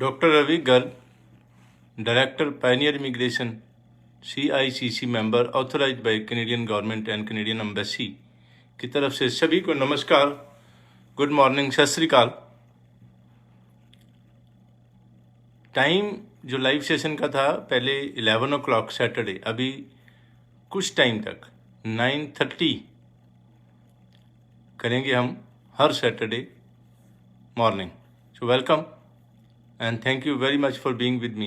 Doctor Ravi Garg, director Pioneer Immigration, CICC member authorised by Canadian government and Canadian embassy की तरफ से सभी को नमस्कार, गुड मॉर्निंग, सत श्री अकाल। टाइम जो लाइव सेशन का था पहले 11 o'clock सैटरडे, अभी कुछ टाइम तक 9:30 करेंगे हम हर Saturday morning. So welcome and thank you very much for being with me.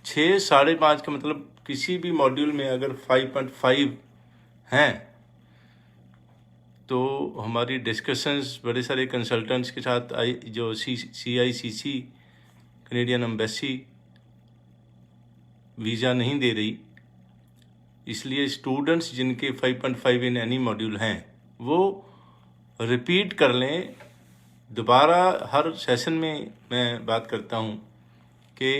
6 साढ़े 5 का मतलब किसी भी मॉड्यूल में अगर 5.5 हैं तो हमारी डिस्कशंस बड़े सारे कंसल्टेंट्स के साथ आई, जो CICC कैनेडियन एम्बेसी वीज़ा नहीं दे रही, इसलिए स्टूडेंट्स जिनके 5.5 इन एनी मॉड्यूल हैं वो रिपीट कर लें। दोबारा हर सेशन में मैं बात करता हूँ कि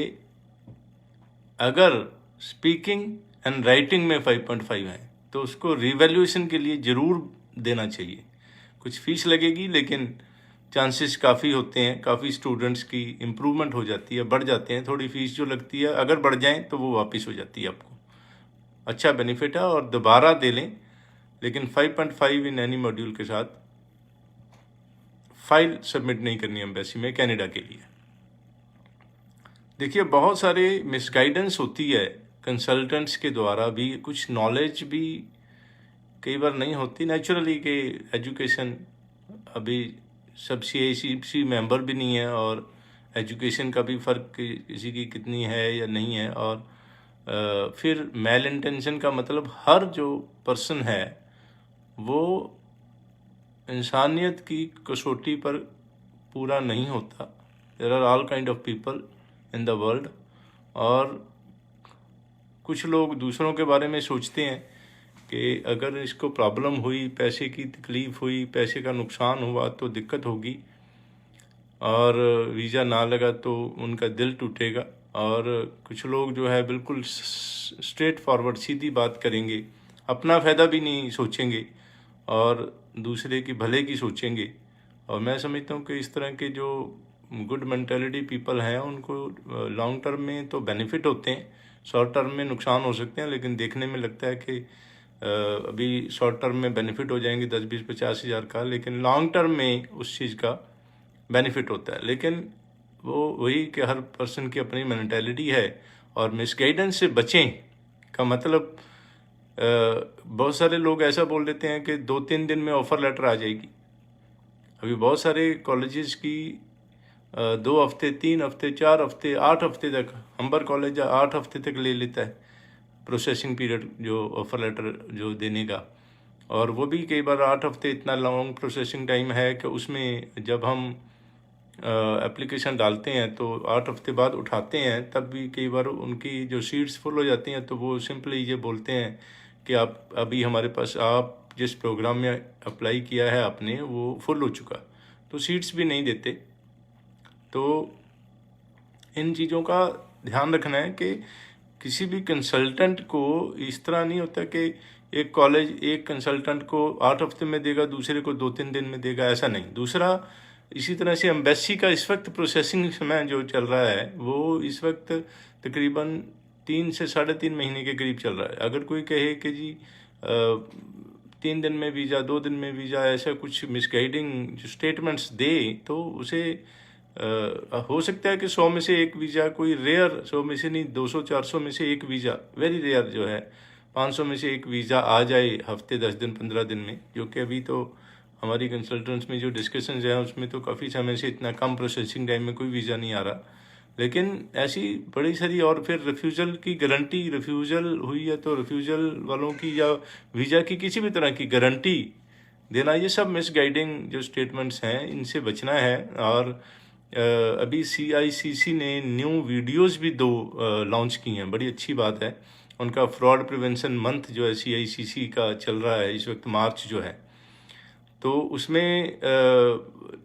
अगर स्पीकिंग एंड राइटिंग में 5.5 है तो उसको रिवैल्यूएशन के लिए ज़रूर देना चाहिए। कुछ फीस लगेगी लेकिन चांसेस काफ़ी होते हैं, काफ़ी स्टूडेंट्स की इम्प्रूवमेंट हो जाती है, बढ़ जाते हैं। थोड़ी फीस जो लगती है अगर बढ़ जाए तो वो वापस हो जाती है, आपको अच्छा बेनिफिट है और दोबारा दे लें। लेकिन 5.5 इन एनी मॉड्यूल के साथ फाइल सबमिट नहीं करनी एम्बेसी में कनाडा के लिए। देखिए, बहुत सारे मिसगाइडेंस होती है कंसल्टेंट्स के द्वारा भी, कुछ नॉलेज भी कई बार नहीं होती नेचुरली कि एजुकेशन अभी सब CICC मेंबर भी नहीं है और एजुकेशन का भी फ़र्क किसी की कितनी है या नहीं है। और फिर मेल इंटेंशन का मतलब हर जो पर्सन है वो इंसानियत की कसौटी पर पूरा नहीं होता। There are all kind of people in the world, और कुछ लोग दूसरों के बारे में सोचते हैं कि अगर इसको प्रॉब्लम हुई, पैसे की तकलीफ़ हुई, पैसे का नुकसान हुआ तो दिक्कत होगी, और वीज़ा ना लगा तो उनका दिल टूटेगा। और कुछ लोग जो है बिल्कुल स्ट्रेट फॉरवर्ड सीधी बात करेंगे, अपना फ़ायदा भी नहीं सोचेंगे और दूसरे की भले की सोचेंगे। और मैं समझता हूँ कि इस तरह के जो गुड मेंटालिटी पीपल हैं उनको लॉन्ग टर्म में तो बेनिफिट होते हैं, शॉर्ट टर्म में नुकसान हो सकते हैं। लेकिन देखने में लगता है कि अभी शॉर्ट टर्म में बेनिफिट हो जाएंगे 10, 20, 50 हज़ार का, लेकिन लॉन्ग टर्म में उस चीज़ का बेनिफिट होता है। लेकिन वो वही कि हर पर्सन की अपनी मेंटालिटी है। और मिसगाइडेंस से बचें का मतलब बहुत सारे लोग ऐसा बोल देते हैं कि 2-3 दिन में ऑफ़र लेटर आ जाएगी। अभी बहुत सारे कॉलेजेस की 2 हफ्ते, 3 हफ्ते, 4 हफ्ते, 8 हफ्ते तक, हम्बर कॉलेज 8 हफ्ते तक ले लेता है प्रोसेसिंग पीरियड, जो ऑफ़र लेटर जो देने का। और वो भी कई बार 8 हफ्ते इतना लॉन्ग प्रोसेसिंग टाइम है कि उसमें जब हम एप्लीकेशन डालते हैं तो 8 हफ्ते बाद उठाते हैं, तब भी कई बार उनकी जो सीट्स फुल हो जाती हैं तो वो सिंपली ये बोलते हैं कि आप अभी हमारे पास, आप जिस प्रोग्राम में अप्लाई किया है आपने वो फुल हो चुका, तो सीट्स भी नहीं देते। तो इन चीज़ों का ध्यान रखना है कि किसी भी कंसल्टेंट को इस तरह नहीं होता कि एक कॉलेज एक कंसल्टेंट को 8 हफ्ते में देगा, दूसरे को 2-3 दिन में देगा, ऐसा नहीं। दूसरा, इसी तरह से एम्बेसी का इस वक्त प्रोसेसिंग समय जो चल रहा है वो इस वक्त तकरीबन 3 से 3.5 महीने के करीब चल रहा है। अगर कोई कहे कि जी 3 दिन में वीज़ा, 2 दिन में वीज़ा, ऐसा कुछ मिसगाइडिंग जो स्टेटमेंट्स दे तो उसे हो सकता है कि 100 में से एक वीज़ा, कोई रेयर, 100 में से नहीं, 200-400 में से एक वीज़ा, वेरी रेयर जो है 500 में से एक वीज़ा आ जाए हफ्ते, 10 दिन, 15 दिन में। जो कि अभी तो हमारी कंसल्टेंट्स में जो डिस्कशंस हैं उसमें तो काफ़ी समय से इतना कम प्रोसेसिंग टाइम में कोई वीज़ा नहीं आ रहा। लेकिन ऐसी बड़ी सारी, और फिर रिफ्यूज़ल की गारंटी, रिफ्यूज़ल हुई है तो रिफ्यूज़ल वालों की या वीज़ा की किसी भी तरह की गारंटी देना, ये सब मिसगाइडिंग जो स्टेटमेंट्स हैं इनसे बचना है। और अभी CICC ने न्यू वीडियोस भी 2 लॉन्च की हैं, बड़ी अच्छी बात है। उनका फ्रॉड प्रिवेंशन मंथ जो है CICC का चल रहा है इस वक्त, मार्च जो है, तो उसमें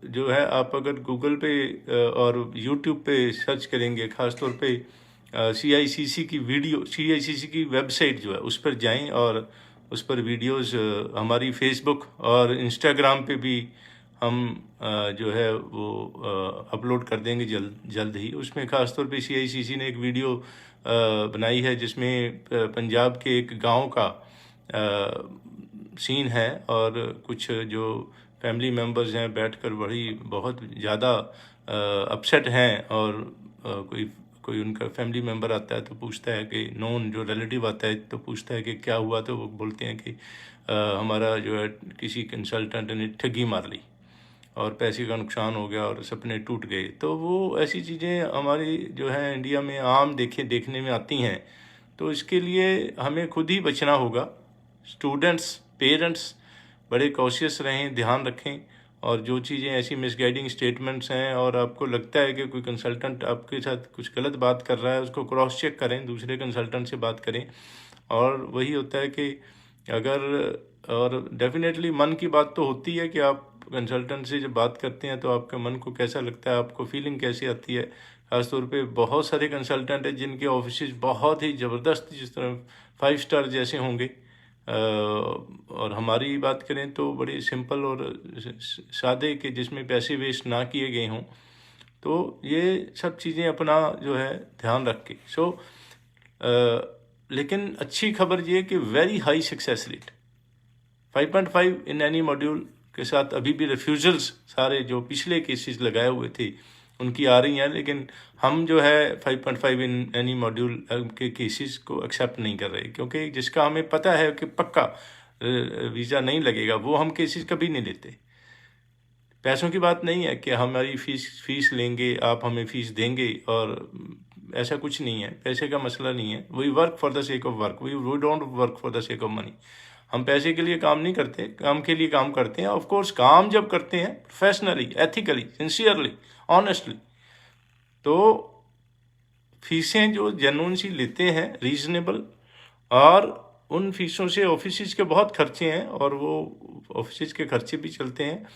जो है आप अगर गूगल पे और यूट्यूब पे सर्च करेंगे, ख़ास तौर पे CICC की वीडियो, CICC की वेबसाइट जो है उस पर जाएं और उस पर वीडियोस, हमारी फेसबुक और इंस्टाग्राम पे भी हम जो है वो अपलोड कर देंगे जल्द ही। उसमें ख़ास तौर पे CICC ने एक वीडियो बनाई है जिसमें पंजाब के एक गांव का सीन है, और कुछ जो फैमिली मेम्बर्स हैं बैठकर बहुत ज़्यादा अपसेट हैं, और कोई उनका फैमिली मेम्बर आता है तो पूछता है कि नॉन जो रिलेटिव आता है तो पूछता है कि क्या हुआ, तो वो बोलते हैं कि हमारा जो है किसी कंसल्टेंट ने ठगी मार ली और पैसे का नुकसान हो गया और सपने टूट गए। तो वो ऐसी चीज़ें हमारी जो है इंडिया में आम देखने में आती हैं। तो इसके लिए हमें खुद ही बचना होगा। स्टूडेंट्स, पेरेंट्स बड़े कॉशियस रहें, ध्यान रखें, और जो चीज़ें ऐसी मिसगाइडिंग स्टेटमेंट्स हैं और आपको लगता है कि कोई कंसल्टेंट आपके साथ कुछ गलत बात कर रहा है, उसको क्रॉस चेक करें, दूसरे कंसल्टेंट से बात करें। और वही होता है कि और डेफिनेटली मन की बात तो होती है कि आप कंसल्टेंट से जब बात करते हैं तो आपके मन को कैसा लगता है, आपको फीलिंग कैसी आती है। खासतौर पे बहुत सारे कंसल्टेंट हैं जिनके ऑफिस बहुत ही ज़बरदस्त, जिस तरह 5 स्टार जैसे होंगे, और हमारी बात करें तो बड़ी सिंपल और सादे के, जिसमें पैसे वेस्ट ना किए गए हों। तो ये सब चीज़ें अपना जो है ध्यान रख के लेकिन अच्छी खबर ये कि very high success rate 5.5 in any module के साथ अभी भी रिफ्यूजल्स सारे जो पिछले केसेस लगाए हुए थे उनकी आ रही हैं, लेकिन हम जो है 5.5 इन एनी मॉड्यूल के केसेस को एक्सेप्ट नहीं कर रहे, क्योंकि जिसका हमें पता है कि पक्का वीज़ा नहीं लगेगा वो हम केसेस कभी नहीं लेते। पैसों की बात नहीं है कि हमारी फीस लेंगे, आप हमें फ़ीस देंगे, और ऐसा कुछ नहीं है। पैसे का मसला नहीं है। We work for the sake of work, we don't work for the sake of money. हम पैसे के लिए काम नहीं करते, काम के लिए काम करते हैं। ऑफ कोर्स काम जब करते हैं प्रोफेशनली, एथिकली, सिंसियरली, ऑनेस्टली, तो फीसें जो जेन्युइन सी लेते हैं, रीजनेबल, और उन फीसों से ऑफिस के बहुत खर्चे हैं और वो ऑफिस के खर्चे भी चलते हैं।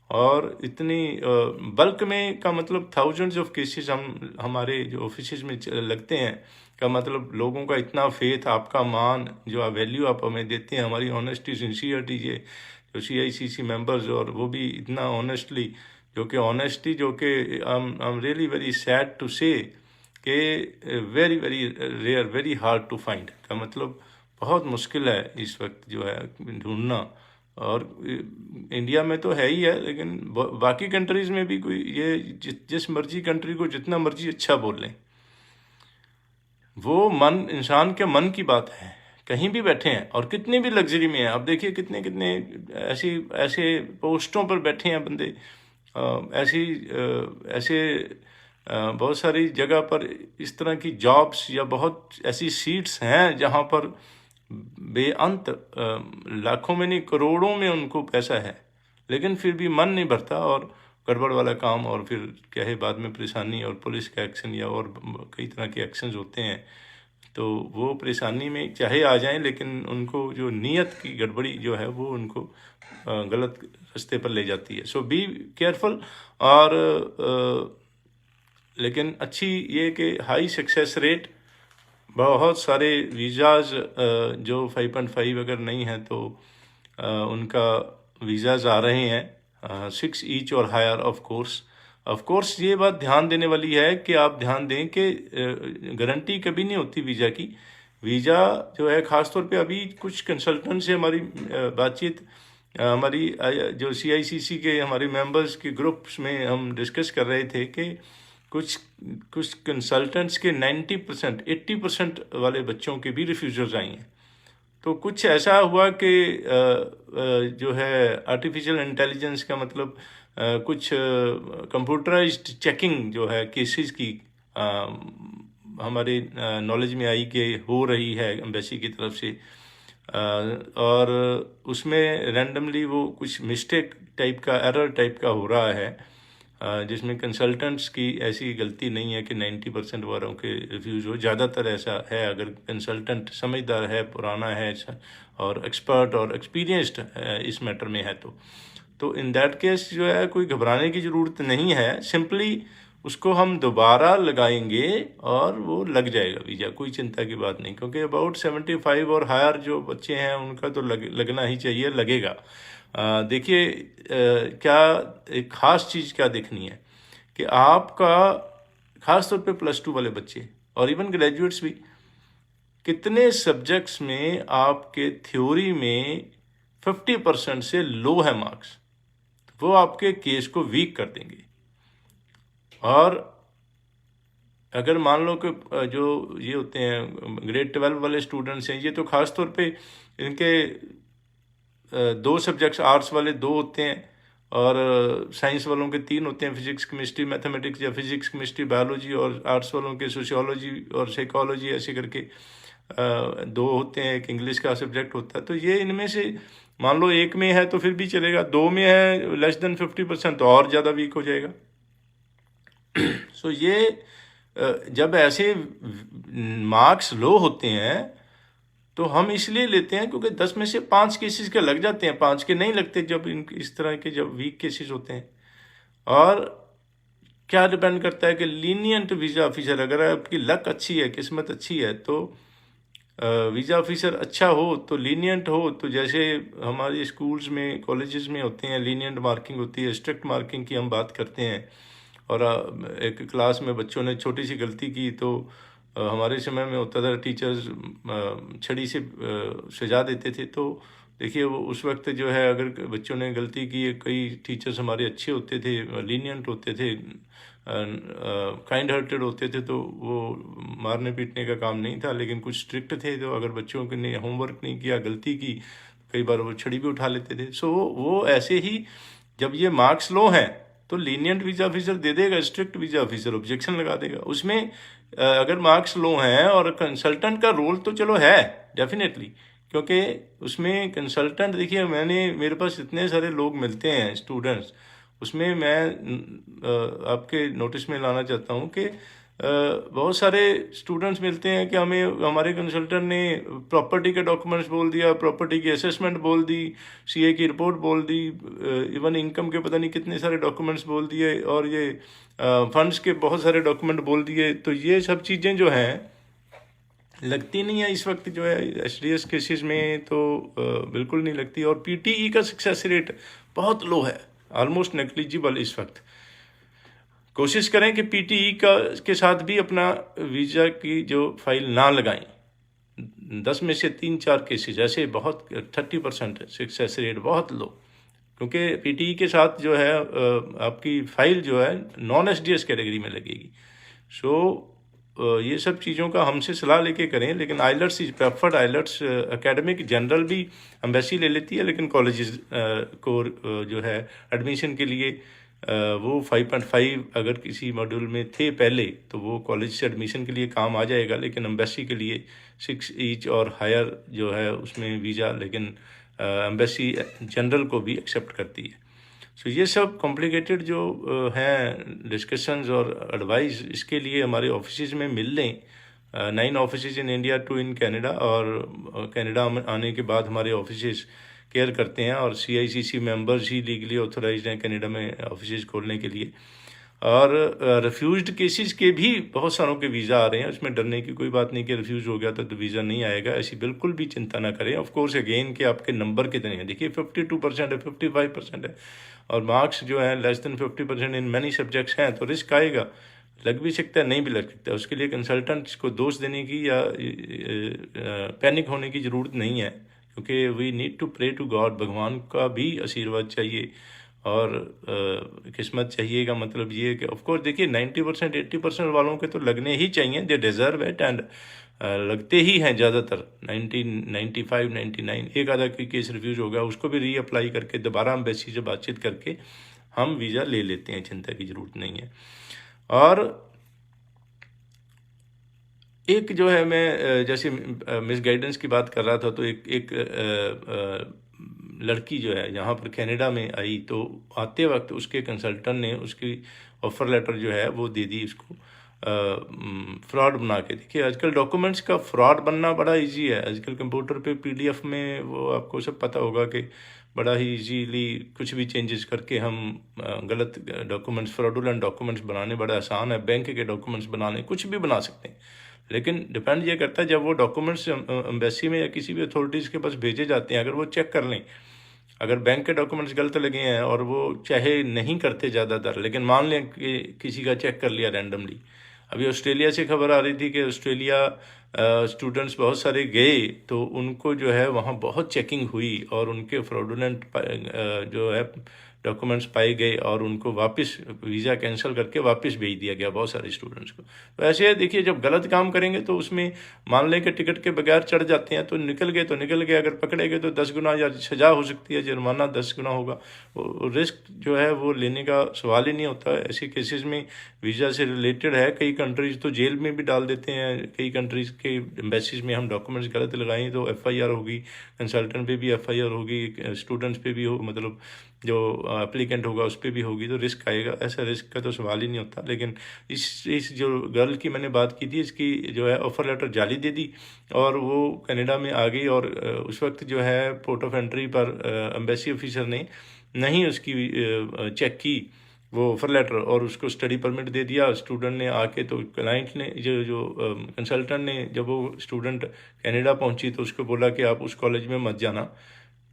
और इतनी बल्क में का मतलब थाउजेंड्स ऑफ केसेस हमारे जो ऑफिस में लगते हैं, का मतलब लोगों का इतना फेथ, आपका मान, जो वैल्यू आप हमें देते हैं, हमारी ऑनेस्टी, सिंसियरिटी, ये जो CICC मेंबर्स, और वो भी इतना ऑनेस्टली, जो कि I am really very sad to say कि very very rare, very hard to find, का मतलब बहुत मुश्किल है इस वक्त जो है ढूंढना। और इंडिया में तो है ही है, लेकिन बाकी कंट्रीज़ में भी कोई ये जिस मर्जी कंट्री को जितना मर्जी अच्छा बोल लें, वो मन, इंसान के मन की बात है। कहीं भी बैठे हैं और कितनी भी लग्जरी में हैं, आप देखिए कितने कितने ऐसे पोस्टों पर बैठे हैं बंदे, ऐसे बहुत सारी जगह पर इस तरह की जॉब्स या बहुत ऐसी सीट्स हैं जहाँ पर बेअंत लाखों में नहीं करोड़ों में उनको पैसा है, लेकिन फिर भी मन नहीं भरता, और गड़बड़ वाला काम, और फिर क्या है बाद में परेशानी और पुलिस का एक्शन या और कई तरह के एक्शंस होते हैं। तो वो परेशानी में चाहे आ जाएं, लेकिन उनको जो नीयत की गड़बड़ी जो है वो उनको गलत रास्ते पर ले जाती है। सो बी केयरफुल। और लेकिन अच्छी ये कि हाई सक्सेस रेट, बहुत सारे वीज़ाज़ जो 5.5 अगर नहीं है तो उनका वीज़ाज़ आ रहे हैं 6 ईच और हायर। ऑफ कोर्स ये बात ध्यान देने वाली है कि आप ध्यान दें कि गारंटी कभी नहीं होती वीज़ा की। वीज़ा जो है ख़ासतौर पे अभी कुछ कंसल्टेंट से हमारी बातचीत, हमारी जो CICC के हमारे मेंबर्स के ग्रुप्स में हम डिस्कस कर रहे थे कि कुछ कंसल्टेंट्स के 90%, 80% वाले बच्चों के भी रिफ्यूजल्स आई हैं। तो कुछ ऐसा हुआ कि जो है आर्टिफिशियल इंटेलिजेंस का मतलब कुछ कंप्यूटराइज्ड चेकिंग जो है केसेस की हमारे नॉलेज में आई कि हो रही है एम्बेसी की तरफ से, और उसमें रैंडमली वो कुछ मिस्टेक टाइप का, एरर टाइप का हो रहा है, जिसमें कंसल्टेंट्स की ऐसी गलती नहीं है कि 90% वालों के रिव्यूज़ हो। ज़्यादातर ऐसा है, अगर कंसल्टेंट समझदार है, पुराना है और एक्सपर्ट और एक्सपीरियंस्ड इस मैटर में है, तो इन दैट केस जो है कोई घबराने की ज़रूरत नहीं है। सिंपली उसको हम दोबारा लगाएंगे और वो लग जाएगा वीज़ा, कोई चिंता की बात नहीं, क्योंकि अबाउट 75 और हायर जो बच्चे हैं उनका तो लगना ही चाहिए, लगेगा। देखिए क्या एक ख़ास चीज़ क्या देखनी है कि आपका ख़ास तौर पे +2 वाले बच्चे और इवन ग्रेजुएट्स भी, कितने सब्जेक्ट्स में आपके थ्योरी में 50% से लो है मार्क्स, वो आपके केस को वीक कर देंगे। और अगर मान लो कि जो ये होते हैं ग्रेड 12 वाले स्टूडेंट्स हैं, ये तो ख़ास तौर पे इनके 2 सब्जेक्ट्स आर्ट्स वाले 2 होते हैं और साइंस वालों के 3 होते हैं, फिजिक्स केमिस्ट्री मैथमेटिक्स, या फिजिक्स केमिस्ट्री बायोलॉजी, और आर्ट्स वालों के सोशियोलॉजी और साइकोलॉजी, ऐसे करके 2 होते हैं, एक इंग्लिश का सब्जेक्ट होता है। तो ये इनमें से मान लो एक में है तो फिर भी चलेगा, 2 में है लेस देन 50% तो और ज़्यादा वीक हो जाएगा। सो ये जब ऐसे मार्क्स लो होते हैं तो हम इसलिए लेते हैं क्योंकि 10 में से 5 केसेस के लग जाते हैं, 5 के नहीं लगते जब इस तरह के जब वीक केसेस होते हैं। और क्या डिपेंड करता है कि लीनियंट वीज़ा ऑफिसर, अगर आपकी लक अच्छी है, किस्मत अच्छी है, तो वीज़ा ऑफिसर अच्छा हो तो लीनियंट हो, तो जैसे हमारे स्कूल्स में कॉलेजेस में होते हैं लीनियंट मार्किंग होती है, स्ट्रिक्ट मार्किंग की हम बात करते हैं। और एक क्लास में बच्चों ने छोटी सी गलती की तो हमारे समय में होता था टीचर्स छड़ी से सजा देते थे। तो देखिए वो उस वक्त जो है अगर बच्चों ने गलती की, कई टीचर्स हमारे अच्छे होते थे, लीनियंट होते थे, काइंड हार्टेड होते थे, तो वो मारने पीटने का काम नहीं था। लेकिन कुछ स्ट्रिक्ट थे, तो अगर बच्चों ने होमवर्क नहीं किया, गलती की, कई बार वो छड़ी भी उठा लेते थे। सो वो ऐसे ही जब ये मार्क्स लो हैं तो लीनियंट वीज़ा ऑफिसर दे देगा, स्ट्रिक्ट वीज़ा ऑफिसर ऑब्जेक्शन लगा देगा। उसमें अगर मार्क्स लो हैं, और कंसल्टेंट का रोल तो चलो है डेफिनेटली, क्योंकि उसमें कंसल्टेंट, देखिए मेरे पास इतने सारे लोग मिलते हैं स्टूडेंट्स, उसमें मैं आपके नोटिस में लाना चाहता हूँ कि बहुत सारे स्टूडेंट्स मिलते हैं कि हमें हमारे कंसल्टेंट ने प्रॉपर्टी के डॉक्यूमेंट्स बोल दिया, प्रॉपर्टी की असेसमेंट बोल दी, सीए की रिपोर्ट बोल दी, इवन इनकम के पता नहीं कितने सारे डॉक्यूमेंट्स बोल दिए, और ये फंड्स के बहुत सारे डॉक्यूमेंट बोल दिए। तो ये सब चीज़ें जो हैं लगती नहीं है इस वक्त जो है एचडीएस केसेस में, तो बिल्कुल नहीं लगती। और पीटीई का सक्सेस रेट बहुत लो है, ऑलमोस्ट नेग्लिजिबल इस वक्त। कोशिश करें कि पीटीई का के साथ भी अपना वीज़ा की जो फाइल ना लगाएं। 10 में से 3-4 केसेस ऐसे, बहुत 30% सक्सेस रेट बहुत लो, क्योंकि पीटीई के साथ जो है आपकी फाइल जो है नॉन एचडीएस कैटेगरी में लगेगी। सो ये सब चीज़ों का हमसे सलाह लेके करें। लेकिन IELTS is preferred, IELTS academic general भी एम्बेसी ले लेती है, लेकिन कॉलेजेस को जो है एडमिशन के लिए वो 5.5 अगर किसी मॉड्यूल में थे पहले तो वो कॉलेज से एडमिशन के लिए काम आ जाएगा, लेकिन एम्बेसी के लिए 6 ईच और हायर जो है उसमें वीज़ा, लेकिन एम्बेसी जनरल को भी एक्सेप्ट करती है। सो ये सब कॉम्प्लिकेटेड जो हैं डिस्कशंस और एडवाइस, इसके लिए हमारे ऑफिसेज में मिल लें। 9 offices in India, 2 in Canada, और कनाडा आने के बाद हमारे ऑफिसेज केयर करते हैं, और CICC मेंबर्स ही लीगली ऑथोराइज्ड हैं कनाडा में ऑफिसेज खोलने के लिए। और रिफ्यूज्ड केसेस के भी बहुत सारों के वीज़ा आ रहे हैं, उसमें डरने की कोई बात नहीं कि रिफ्यूज़ हो गया तो वीज़ा नहीं आएगा, ऐसी बिल्कुल भी चिंता ना करें। ऑफ कोर्स अगेन कि आपके नंबर कितने हैं, देखिए 52% है, 55% है, और मार्क्स जो है less than 50% in many subjects हैं, तो रिस्क आएगा, लग भी सकता है, नहीं भी लग सकता है। उसके लिए कंसल्टेंट्स को दोष देने की या पैनिक होने की ज़रूरत नहीं है, क्योंकि we need to pray to God, भगवान का भी आशीर्वाद चाहिए और किस्मत चाहिए। का मतलब ये है कि ऑफकोर्स देखिए 90% 80% वालों के तो लगने ही चाहिए, दे डिज़र्व इट, एंड लगते ही हैं ज़्यादातर, 95 99। एक आधा की केस रिफ्यूज हो गया, उसको भी रीअप्लाई करके दोबारा एम्बेसी से बातचीत करके हम वीज़ा ले लेते हैं, चिंता की ज़रूरत नहीं है। और एक जो है, मैं जैसे मिस गाइडेंस की बात कर रहा था, तो एक लड़की जो है यहाँ पर कनाडा में आई, तो आते वक्त उसके कंसल्टेंट ने उसकी ऑफ़र लेटर जो है वो दे दी उसको फ्रॉड बना के। देखिए आजकल डॉक्यूमेंट्स का फ्रॉड बनना बड़ा इजी है, आजकल कंप्यूटर पे PDF में वो आपको सब पता होगा कि बड़ा ही इजीली कुछ भी चेंजेस करके हम गलत डॉक्यूमेंट्स, फ्रॉडुलेंट डॉक्यूमेंट्स बनाने बड़ा आसान है, बैंक के डॉक्यूमेंट्स बनाने, कुछ भी बना सकते हैं। लेकिन डिपेंड ये करता है जब वो डॉक्यूमेंट्स एम्बेसी में या किसी भी अथॉरिटीज़ के पास भेजे जाते हैं, अगर वो चेक कर लें, अगर बैंक के डॉक्यूमेंट्स गलत लगे हैं और वो चाहे नहीं करते ज़्यादातर, लेकिन मान लें कि किसी का चेक कर लिया रैंडमली। अभी ऑस्ट्रेलिया से खबर आ रही थी कि ऑस्ट्रेलिया स्टूडेंट्स बहुत सारे गए तो उनको जो है वहाँ बहुत चेकिंग हुई और उनके फ्रॉडुलेंट जो है डॉक्यूमेंट्स पाए गए और उनको वापस वीज़ा कैंसिल करके वापस भेज दिया गया बहुत सारे स्टूडेंट्स को। तो ऐसे है, देखिए जब गलत काम करेंगे तो उसमें मान लें कि टिकट के बगैर चढ़ जाते हैं तो निकल गए तो निकल गए, अगर पकड़े गए तो 10 गुना या सज़ा हो सकती है, जुर्माना 10 गुना होगा। रिस्क जो है वो लेने का सवाल ही नहीं होता। ऐसे केसेस में वीज़ा से रिलेटेड है, कई कंट्रीज़ तो जेल में भी डाल देते हैं। कई कंट्रीज़ के एम्बेसीज में हम डॉक्यूमेंट्स गलत लगाएं तो FIR होगी, कंसल्टेंट पे भी FIR होगी, स्टूडेंट्स पे भी हो, मतलब जो एप्लीकेंट होगा उस पर भी होगी, तो रिस्क आएगा। ऐसा रिस्क का तो सवाल ही नहीं होता। लेकिन इस जो गर्ल की मैंने बात की थी, इसकी जो है ऑफ़र लेटर जाली दे दी और वो कनाडा में आ गई और उस वक्त जो है पोर्ट ऑफ एंट्री पर एम्बेसी ऑफिसर ने नहीं उसकी चेक की वो ऑफर लेटर और उसको स्टडी परमिट दे दिया। स्टूडेंट ने आके तो क्लाइंट ने जो कंसल्टेंट ने जब वो स्टूडेंट कनाडा पहुंची तो उसको बोला कि आप उस कॉलेज में मत जाना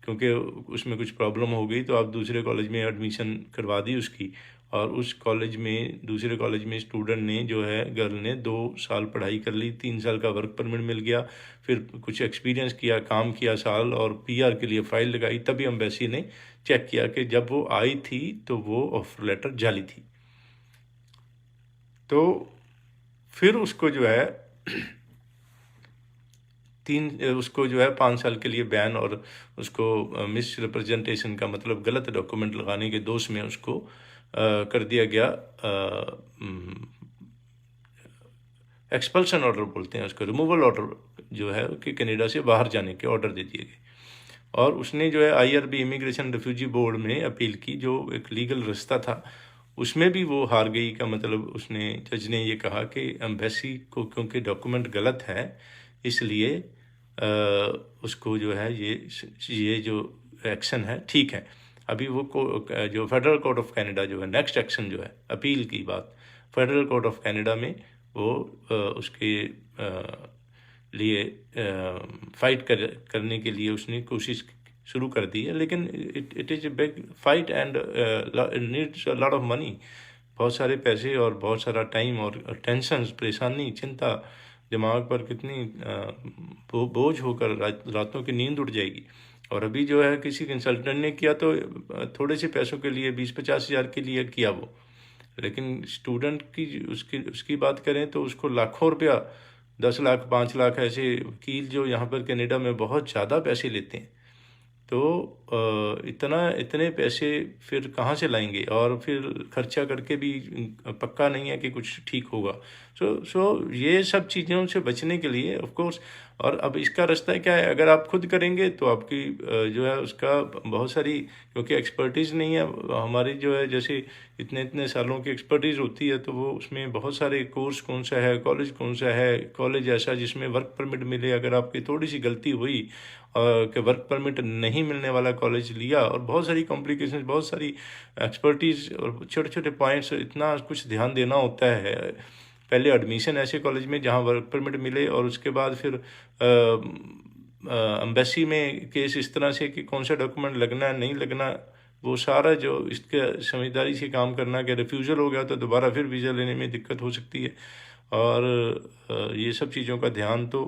क्योंकि उसमें कुछ प्रॉब्लम हो गई, तो आप दूसरे कॉलेज में एडमिशन करवा दी उसकी। और उस कॉलेज में, दूसरे कॉलेज में स्टूडेंट ने जो है गर्ल ने 2 साल पढ़ाई कर ली, 3 साल का वर्क परमिट मिल गया, फिर कुछ एक्सपीरियंस किया, काम किया साल और PR के लिए फ़ाइल लगाई। तभी एम्बेसी ने चेक किया कि जब वो आई थी तो वो ऑफर लेटर जाली थी। तो फिर उसको जो है उसको जो है 5 साल के लिए बैन और उसको मिस रिप्रेजेंटेशन का मतलब गलत डॉक्यूमेंट लगाने के दोष में उसको कर दिया गया, एक्सपल्शन ऑर्डर बोलते हैं उसको, रिमूवल ऑर्डर जो है कि कनाडा से बाहर जाने के ऑर्डर दे दिए गए। और उसने जो है IRB इमिग्रेशन रिफ्यूजी बोर्ड में अपील की, जो एक लीगल रास्ता था, उसमें भी वो हार गई। का मतलब उसने, जज ने ये कहा कि एम्बेसी को क्योंकि डॉक्यूमेंट गलत है इसलिए उसको जो है ये जो एक्शन है ठीक है। अभी वो जो फेडरल कोर्ट ऑफ कनाडा जो है, नेक्स्ट एक्शन जो है अपील की बात, फेडरल कोर्ट ऑफ कनाडा में वो उसके लिए फाइट करने के लिए उसने कोशिश शुरू कर दी है। लेकिन it is a big fight and needs a lot of money, बहुत सारे पैसे और बहुत सारा टाइम और टेंशन, परेशानी, चिंता दिमाग पर कितनी बोझ होकर रातों की नींद उड़ जाएगी। और अभी जो है किसी कंसल्टेंट ने किया तो थोड़े से पैसों के लिए 20-50 हज़ार के लिए किया वो, लेकिन स्टूडेंट की उसकी बात करें तो उसको लाखों रुपया, 10 लाख 5 लाख ऐसे वकील जो यहाँ पर कनाडा में बहुत ज़्यादा पैसे लेते हैं। तो इतने पैसे फिर कहाँ से लाएंगे और फिर खर्चा करके भी पक्का नहीं है कि कुछ ठीक होगा। सो ये सब चीज़ों से बचने के लिए ऑफ कोर्स, और अब इसका रास्ता क्या है, अगर आप खुद करेंगे तो आपकी जो है उसका बहुत सारी, क्योंकि एक्सपर्टीज़ नहीं है हमारी जो है, जैसे इतने सालों की एक्सपर्टीज़ होती है तो वो उसमें बहुत सारे कोर्स कौन सा है, कॉलेज कौन सा है, कॉलेज ऐसा जिसमें वर्क परमिट मिले। अगर आपकी थोड़ी सी गलती हुई कि वर्क परमिट नहीं मिलने वाला कॉलेज लिया, और बहुत सारी कॉम्प्लिकेशंस, बहुत सारी एक्सपर्टीज़ और छोटे छोटे पॉइंट्स, इतना कुछ ध्यान देना होता है। पहले एडमिशन ऐसे कॉलेज में जहाँ वर्क परमिट मिले और उसके बाद फिर एम्बेसी में केस इस तरह से कि कौन सा डॉक्यूमेंट लगना है नहीं लगना, वो सारा जो इसके समझदारी से काम करना, कि रिफ्यूज़ल हो गया तो दोबारा फिर वीज़ा लेने में दिक्कत हो सकती है। और ये सब चीज़ों का ध्यान तो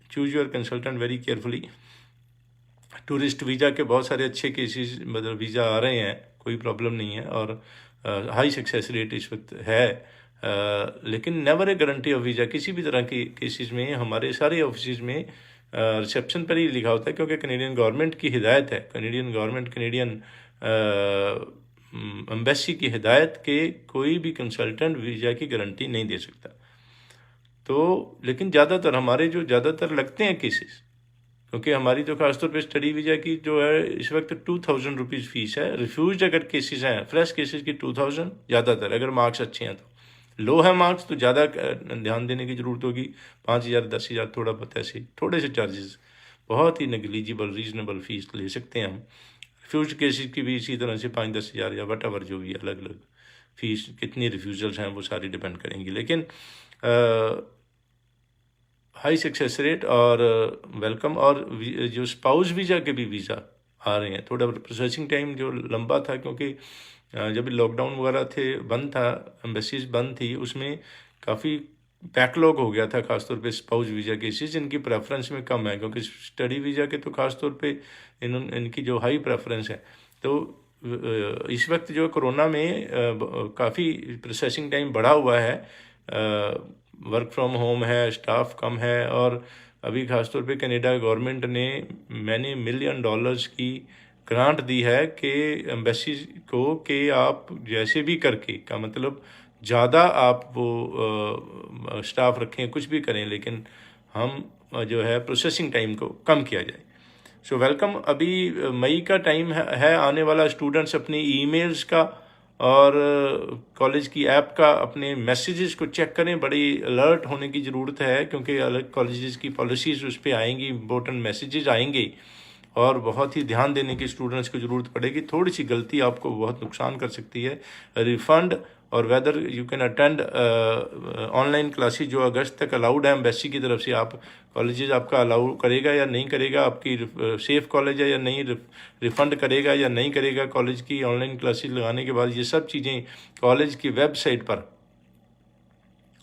choose your consultant very carefully. Tourist visa के बहुत सारे अच्छे केसेस, मतलब वीज़ा आ रहे हैं, कोई प्रॉब्लम नहीं है और हाई सक्सेस रेट इस वक्त है। लेकिन never a guarantee of visa. किसी भी तरह की केसेस में हमारे सारे ऑफिस में रिसेप्शन पर ही लिखा होता है, क्योंकि कैनेडियन गवर्नमेंट की हिदायत है, कैनेडियन गवर्नमेंट, कैनेडियन एम्बेसी की हिदायत के कोई भी कंसल्टेंट वीज़ा की गारंटी नहीं दे सकता। तो लेकिन ज़्यादातर लगते हैं केसेस, क्योंकि हमारी तो खासतौर पे स्टडी वीज़ा की जो है इस वक्त 2000 रुपीज़ फ़ीस है। रिफ्यूज अगर केसेस हैं, फ्रेश केसेस की 2000 ज़्यादातर, अगर मार्क्स अच्छे हैं तो। लो है मार्क्स तो ज़्यादा ध्यान देने की ज़रूरत होगी, 5000 10,000 थोड़ा बहुत ऐसे थोड़े से चार्जेस, बहुत ही नेग्लिजिबल रीजनेबल फ़ीस ले सकते हैं हम। रिफ्यूज केसेस की भी इसी तरह से 5-10 हज़ार या वट एवर जो भी अलग अलग फ़ीस, कितनी रिफ्यूज़ल्स हैं वो सारी डिपेंड करेंगी। लेकिन हाई सक्सेस रेट और वेलकम। और जो स्पाउस वीज़ा के भी वीज़ा आ रहे हैं। थोड़ा प्रोसेसिंग टाइम जो लंबा था, क्योंकि जब लॉकडाउन वगैरह थे, बंद था, एम्बेसीज बंद थी, उसमें काफ़ी बैकलॉग हो गया था, खासतौर पे स्पाउस वीज़ा केसेस इनकी प्रेफरेंस में कम है, क्योंकि स्टडी वीज़ा के तो खासतौर पे इनकी जो हाई प्रेफरेंस है। तो इस वक्त जो कोरोना में काफ़ी प्रोसेसिंग टाइम बढ़ा हुआ है, वर्क फ्रॉम होम है, स्टाफ कम है, और अभी खासतौर पे कनाडा गवर्नमेंट ने मैंने मिलियन डॉलर्स की ग्रांट दी है कि एम्बेसी को, कि आप जैसे भी करके, का मतलब ज़्यादा आप वो स्टाफ रखें, कुछ भी करें, लेकिन हम जो है प्रोसेसिंग टाइम को कम किया जाए। So welcome. अभी मई का टाइम है आने वाला। स्टूडेंट्स अपनी ईमेल्स का और कॉलेज की ऐप का अपने मैसेजेस को चेक करें। बड़ी अलर्ट होने की ज़रूरत है, क्योंकि अलग कॉलेजेस की पॉलिसीज़ उस पर आएंगी, इम्पोर्टेंट मैसेजेस आएंगे, और बहुत ही ध्यान देने की स्टूडेंट्स को ज़रूरत पड़ेगी। थोड़ी सी गलती आपको बहुत नुकसान कर सकती है। रिफ़ंड और whether you can attend online classes जो अगस्त तक अलाउड है एम्बेसी की तरफ से, आप कॉलेजेस आपका अलाउ करेगा या नहीं करेगा, आपकी सेफ़ कॉलेज है या नहीं, रिफ़ंड करेगा या नहीं करेगा कॉलेज की ऑनलाइन क्लासेस लगाने के बाद, ये सब चीज़ें कॉलेज की वेबसाइट पर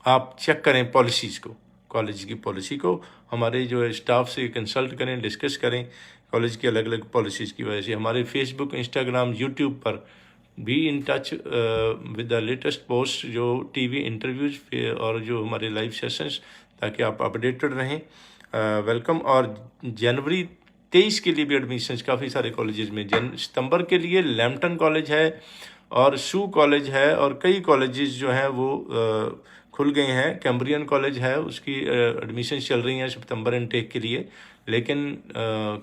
आप चेक करें। पॉलिसीज़ को, कॉलेज की पॉलिसी को हमारे जो स्टाफ से कंसल्ट करें, डिस्कस करें कॉलेज की अलग अलग पॉलिसीज़ की वजह से। हमारे फेसबुक, इंस्टाग्राम, यूट्यूब पर be in touch with the latest post, जो टीवी इंटरव्यूज़ और जो हमारे लाइव सेशंस, ताकि आप अपडेटेड रहें। वेलकम। और जनवरी 23 के लिए भी एडमिशन्स काफ़ी सारे कॉलेजेस में, सितंबर के लिए लैम्पटन कॉलेज है और सू कॉलेज है, और कई कॉलेजेस जो हैं वो खुल गए हैं। कैम्ब्रियन कॉलेज है, उसकी एडमिशन चल रही हैं सितंबर इनटेक के लिए, लेकिन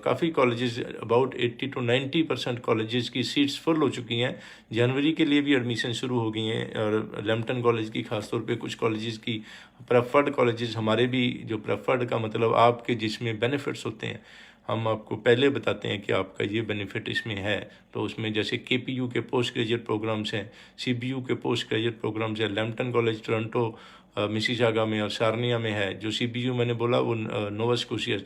काफ़ी कॉलेजेस, अबाउट 80 to 90% कॉलेजेस की सीट्स फुल हो चुकी हैं। जनवरी के लिए भी एडमिशन शुरू हो गई हैं, और लैम्पटन कॉलेज की खासतौर पे कुछ कॉलेजेस की प्रेफर्ड कॉलेजेस, हमारे भी जो प्रेफर्ड का मतलब आपके जिसमें बेनिफिट्स होते हैं, हम आपको पहले बताते हैं कि आपका ये बेनिफिट इसमें है। तो उसमें जैसे KPU के पोस्ट ग्रेजुएट प्रोग्राम्स हैं, CBU के पोस्ट ग्रेजुएट प्रोग्राम्स हैं, लैम्पटन कॉलेज टोरंटो मिसिसागा में और सार्निया में है। जो CBU मैंने बोला वो नोवा स्कोशिया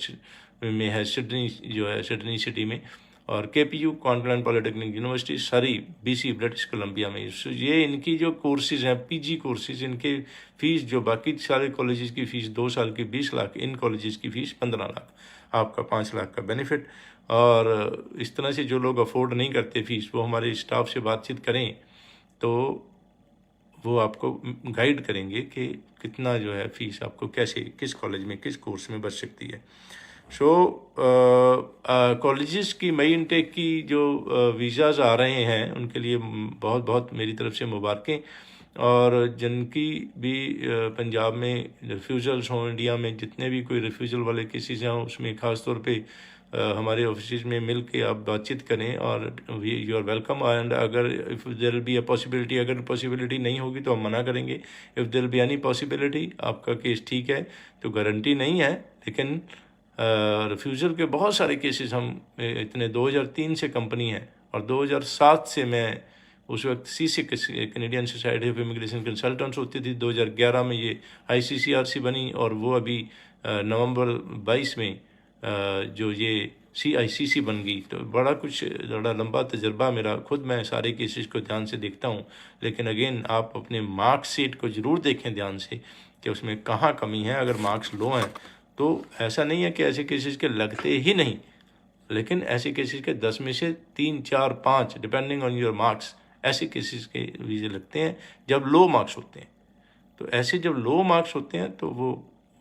में है, सिडनी जो है, सिडनी सिटी में, और KPU क्वींसलैंड पॉलिटेक्निक यूनिवर्सिटी सरी BC ब्रिटिश कोलंबिया में। ये इनकी जो कोर्सेज हैं, PG कोर्सेज, इनके फ़ीस जो बाकी सारे कॉलेजेस की फ़ीस 2 साल की 20 लाख, इन कॉलेजेस की फ़ीस 15 लाख, आपका 5 लाख का बेनिफिट। और इस तरह से जो लोग अफोर्ड नहीं करते फ़ीस, वो हमारे स्टाफ से बातचीत करें, तो वो आपको गाइड करेंगे कि कितना जो है फ़ीस आपको कैसे, किस कॉलेज में, किस कोर्स में बच सकती है। सो कॉलेजेस की मई इनटेक की जो वीज़ाज़ आ रहे हैं, उनके लिए बहुत बहुत मेरी तरफ से मुबारकें। और जिनकी भी पंजाब में रिफ्यूज़ल्स हों, इंडिया में जितने भी कोई रिफ्यूज़ल वाले केसेस हैं, उसमें ख़ास तौर पे हमारे ऑफिस में मिल के आप बातचीत करें, और यू आर वेलकम। एंड अगर if there be a possibility, अगर पॉसिबिलिटी नहीं होगी तो हम मना करेंगे। If there be any possibility, आपका केस ठीक है तो गारंटी नहीं है, लेकिन रिफ्यूज़ल के बहुत सारे केसेस हम इतने 2003 से कंपनी है, और 2007 से मैं उस वक्त CC Canadian society of immigration consultants होती थी। 2011 में ये ICCRC बनी, और वो अभी नवंबर 22 में जो ये CICC बन गई। तो बड़ा लंबा तजर्बा मेरा, खुद मैं सारे केसेस को ध्यान से देखता हूँ। लेकिन अगेन आप अपने मार्कशीट को ज़रूर देखें ध्यान से कि उसमें कहाँ कमी है। अगर मार्क्स लो हैं तो ऐसा नहीं है कि ऐसे केसेस के लगते ही नहीं, लेकिन ऐसे केसेस के 10 में से 3, 4, 5 डिपेंडिंग ऑन योर मार्क्स, ऐसे केसेस के वीज़े लगते हैं जब लो मार्क्स होते हैं। तो ऐसे जब लो मार्क्स होते हैं तो वो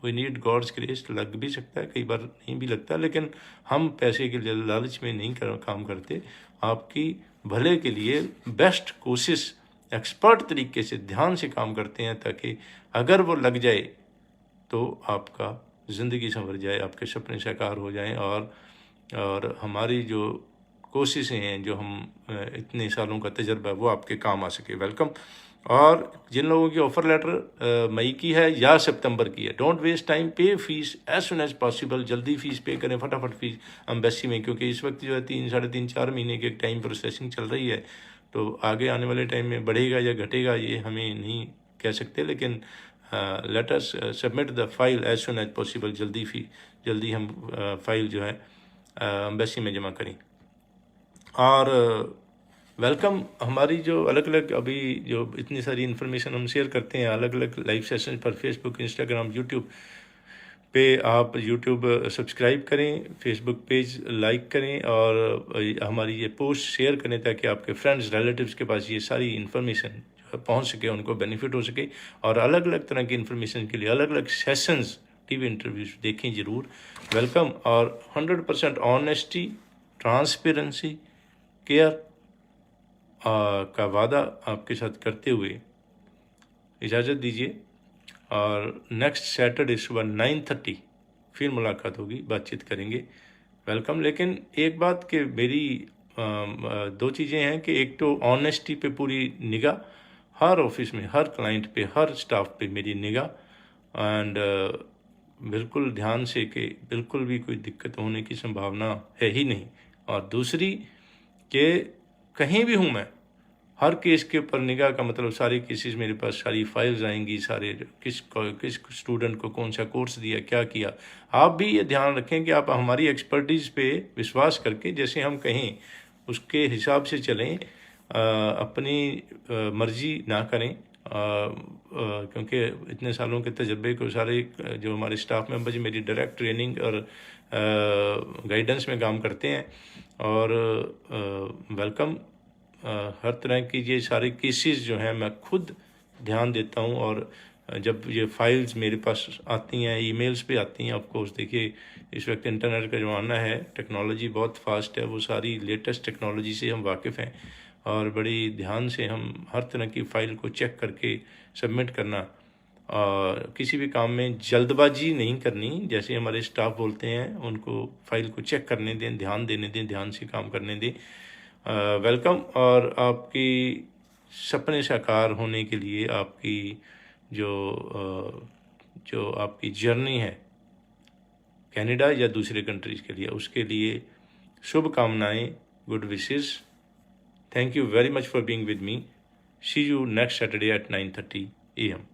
वी नीड गॉड्स ग्रेस, लग भी सकता है, कई बार नहीं भी लगता, लेकिन हम पैसे के लालच में नहीं काम करते। आपकी भले के लिए बेस्ट कोशिश एक्सपर्ट तरीके से ध्यान से काम करते हैं, ताकि अगर वो लग जाए तो आपका ज़िंदगी संवर जाए, आपके सपने साकार हो जाएं, और हमारी जो कोशिशें हैं, जो हम इतने सालों का तजर्बा है, वो आपके काम आ सके। वेलकम। और जिन लोगों की ऑफ़र लेटर मई की है या सितंबर की है, don't waste time, pay fees as soon as possible. जल्दी फ़ीस पे करें, फटाफट फीस एम्बेसी में, क्योंकि इस वक्त जो है 3, साढ़े 3, 4 महीने के टाइम प्रोसेसिंग चल रही है। तो आगे आने वाले टाइम में बढ़ेगा या घटेगा ये हमें नहीं कह सकते, लेकिन let us submit the file as soon as possible. जल्दी हम फाइल जो है एम्बेसी में जमा करें। और वेलकम। हमारी जो अलग अलग अभी जो इतनी सारी इन्फॉर्मेशन हम शेयर करते हैं अलग अलग लाइव सेशन पर फेसबुक, इंस्टाग्राम, यूट्यूब पे, आप यूट्यूब सब्सक्राइब करें, फेसबुक पेज लाइक करें और हमारी ये पोस्ट शेयर करें ताकि आपके फ्रेंड्स रिलेटिव्स के पास ये सारी इन्फॉर्मेशन पहुंच सके, उनको बेनिफिट हो सके। और अलग अलग तरह की इन्फॉर्मेशन के लिए अलग अलग सेशंस, टीवी इंटरव्यूज देखें ज़रूर। वेलकम। और 100% ऑनेस्टी, ट्रांसपेरेंसी, केयर का वादा आपके साथ करते हुए इजाज़त दीजिए। और नेक्स्ट सैटरडे सुबह 9:30 फिर मुलाकात होगी, बातचीत करेंगे। वेलकम। लेकिन एक बात कि मेरी दो चीज़ें हैं कि एक तो ऑनेस्टी पे पूरी निगाह, हर ऑफिस में, हर क्लाइंट पे, हर स्टाफ पे मेरी निगाह, एंड बिल्कुल ध्यान से कि बिल्कुल भी कोई दिक्कत होने की संभावना है ही नहीं। और दूसरी कि कहीं भी हूँ मैं, हर केस के ऊपर निगाह का मतलब सारे केसेस मेरे पास, सारी फाइल्स आएंगी, सारे किस स्टूडेंट को कौन सा कोर्स दिया, क्या किया। आप भी ये ध्यान रखें कि आप हमारी एक्सपर्टीज़ पे विश्वास करके जैसे हम कहें उसके हिसाब से चलें, अपनी मर्जी ना करें, क्योंकि इतने सालों के तजर्बे को सारे जो हमारे स्टाफ मेंबर्स मेरी डायरेक्ट ट्रेनिंग और गाइडेंस में काम करते हैं। और वेलकम। हर तरह की ये सारे केसेस जो हैं मैं खुद ध्यान देता हूँ। और जब ये फाइल्स मेरे पास आती हैं, ईमेल्स पे आती हैं, ऑफकोर्स देखिए इस वक्त इंटरनेट का ज़माना है, टेक्नोलॉजी बहुत फास्ट है, वो सारी लेटेस्ट टेक्नोलॉजी से हम वाकिफ़ हैं और बड़ी ध्यान से हम हर तरह की फ़ाइल को चेक करके सबमिट करना। और किसी भी काम में जल्दबाजी नहीं करनी, जैसे हमारे स्टाफ बोलते हैं उनको फ़ाइल को चेक करने दें, ध्यान देने दें, ध्यान से काम करने दें। वेलकम। और आपकी सपने साकार होने के लिए आपकी जो आपकी जर्नी है कनाडा या दूसरे कंट्रीज़ के लिए, उसके लिए शुभकामनाएं, good wishes. Thank you very much for being with me. See you next Saturday at 9:30 AM.